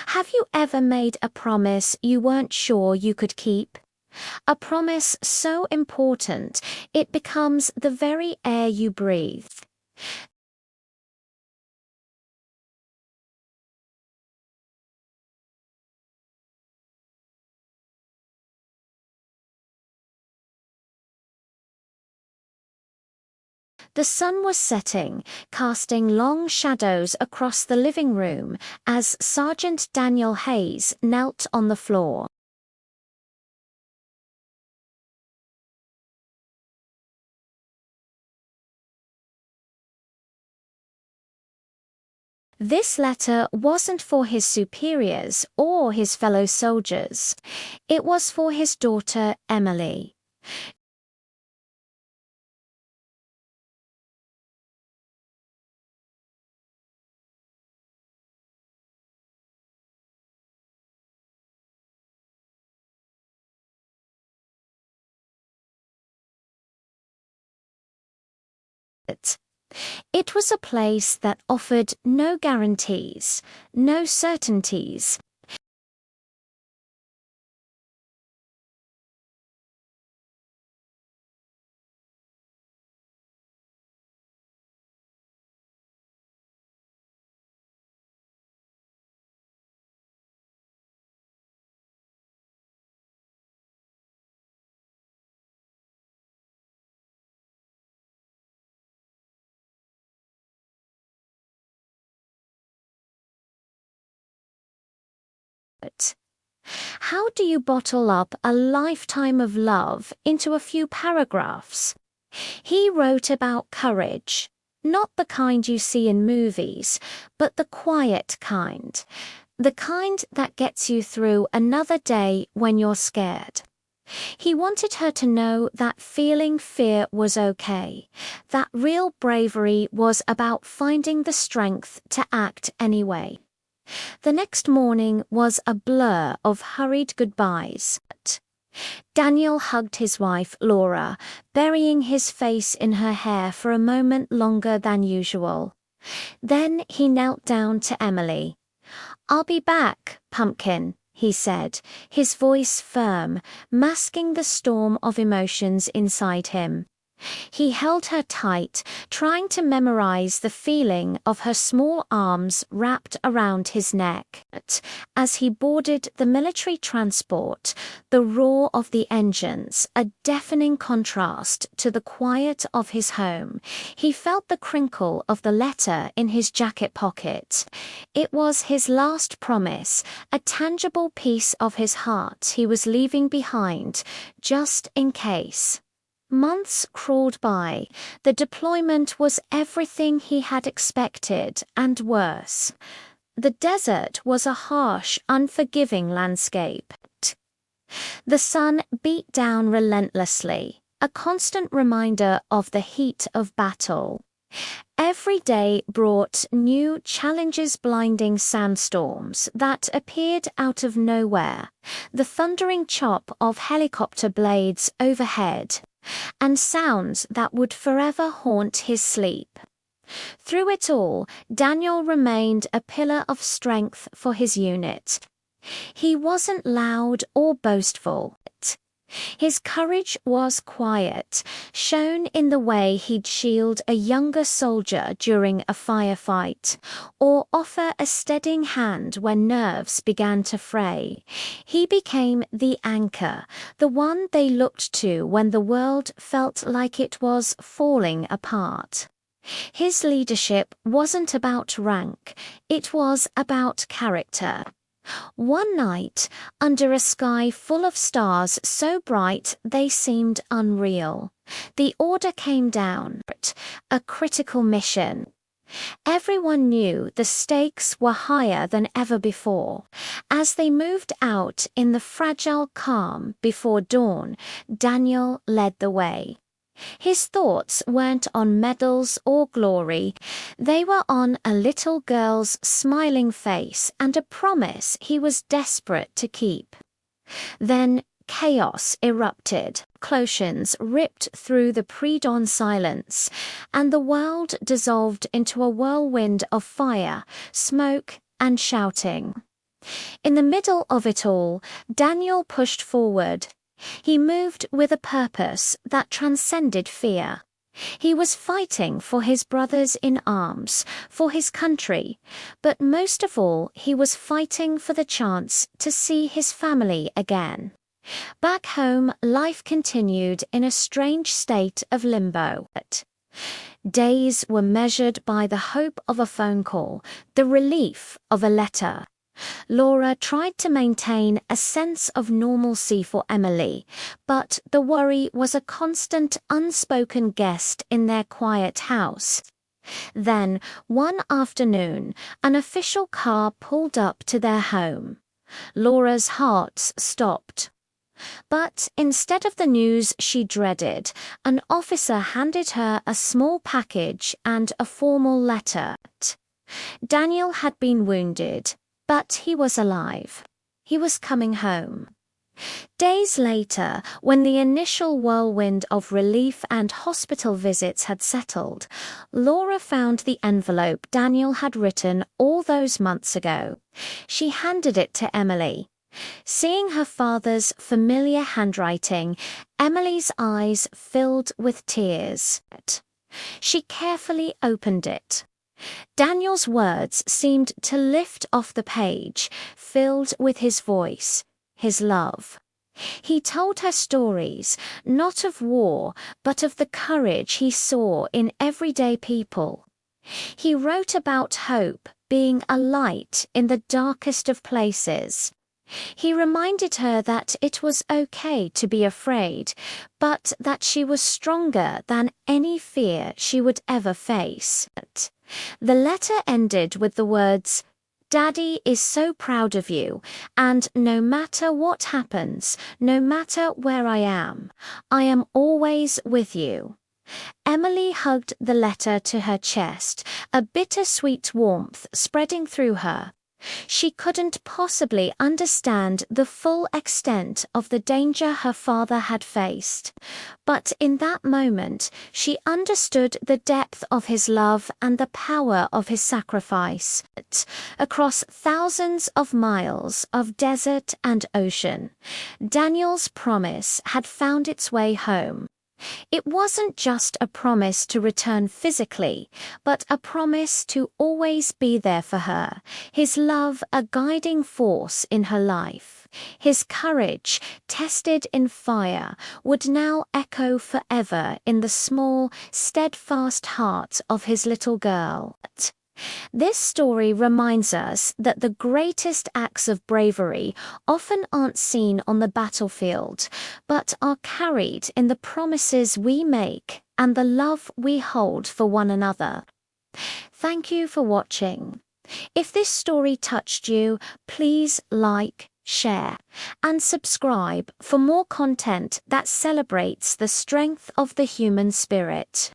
Have you ever made a promise you weren't sure you could keep? A promise so important it becomes the very air you breathe. The sun was setting, casting long shadows across the living room as Sergeant Daniel Hayes knelt on the floor. This letter wasn't for his superiors or his fellow soldiers. It was for his daughter, Emily. It was a place that offered no guarantees, no certainties. How do you bottle up a lifetime of love into a few paragraphs? He wrote about courage, not the kind you see in movies, but the quiet kind, the kind that gets you through another day when you're scared. He wanted her to know that feeling fear was okay, that real bravery was about finding the strength to act anyway. The next morning was a blur of hurried goodbyes. Daniel hugged his wife, Laura, burying his face in her hair for a moment longer than usual. Then he knelt down to Emily. "I'll be back, Pumpkin," he said, his voice firm, masking the storm of emotions inside him. He held her tight, trying to memorize the feeling of her small arms wrapped around his neck. As he boarded the military transport, the roar of the engines, a deafening contrast to the quiet of his home, he felt the crinkle of the letter in his jacket pocket. It was his last promise, a tangible piece of his heart he was leaving behind, just in case. Months crawled by. The deployment was everything he had expected, and worse. The desert was a harsh, unforgiving landscape. The sun beat down relentlessly, a constant reminder of the heat of battle. Every day brought new challenges, blinding sandstorms that appeared out of nowhere, the thundering chop of helicopter blades overhead, and sounds that would forever haunt his sleep. Through it all, Daniel remained a pillar of strength for his unit. He wasn't loud or boastful. His courage was quiet, shown in the way he'd shield a younger soldier during a firefight, or offer a steadying hand when nerves began to fray. He became the anchor, the one they looked to when the world felt like it was falling apart. His leadership wasn't about rank, it was about character. One night, under a sky full of stars so bright they seemed unreal, the order came down, a critical mission. Everyone knew the stakes were higher than ever before. As they moved out in the fragile calm before dawn, Daniel led the way. His thoughts weren't on medals or glory. They were on a little girl's smiling face and a promise he was desperate to keep. Then chaos erupted. Explosions ripped through the pre-dawn silence, and the world dissolved into a whirlwind of fire, smoke, and shouting. In the middle of it all, Daniel pushed forward. He moved with a purpose that transcended fear. He was fighting for his brothers in arms, for his country, but most of all, he was fighting for the chance to see his family again. Back home, life continued in a strange state of limbo. Days were measured by the hope of a phone call, the relief of a letter. Laura tried to maintain a sense of normalcy for Emily, but the worry was a constant unspoken guest in their quiet house. Then, one afternoon, an official car pulled up to their home. Laura's heart stopped. But instead of the news she dreaded, an officer handed her a small package and a formal letter. Daniel had been wounded, but he was alive. He was coming home. Days later, when the initial whirlwind of relief and hospital visits had settled, Laura found the envelope Daniel had written all those months ago. She handed it to Emily. Seeing her father's familiar handwriting, Emily's eyes filled with tears. She carefully opened it. Daniel's words seemed to lift off the page, filled with his voice, his love. He told her stories, not of war, but of the courage he saw in everyday people. He wrote about hope being a light in the darkest of places. He reminded her that it was okay to be afraid, but that she was stronger than any fear she would ever face. The letter ended with the words, "Daddy is so proud of you, and no matter what happens, no matter where I am always with you." Emily hugged the letter to her chest, a bittersweet warmth spreading through her. She couldn't possibly understand the full extent of the danger her father had faced, but in that moment she understood the depth of his love and the power of his sacrifice. Across thousands of miles of desert and ocean, Daniel's promise had found its way home. It wasn't just a promise to return physically, but a promise to always be there for her, his love a guiding force in her life. His courage, tested in fire, would now echo forever in the small, steadfast heart of his little girl. This story reminds us that the greatest acts of bravery often aren't seen on the battlefield, but are carried in the promises we make and the love we hold for one another. Thank you for watching. If this story touched you, please like, share, and subscribe for more content that celebrates the strength of the human spirit.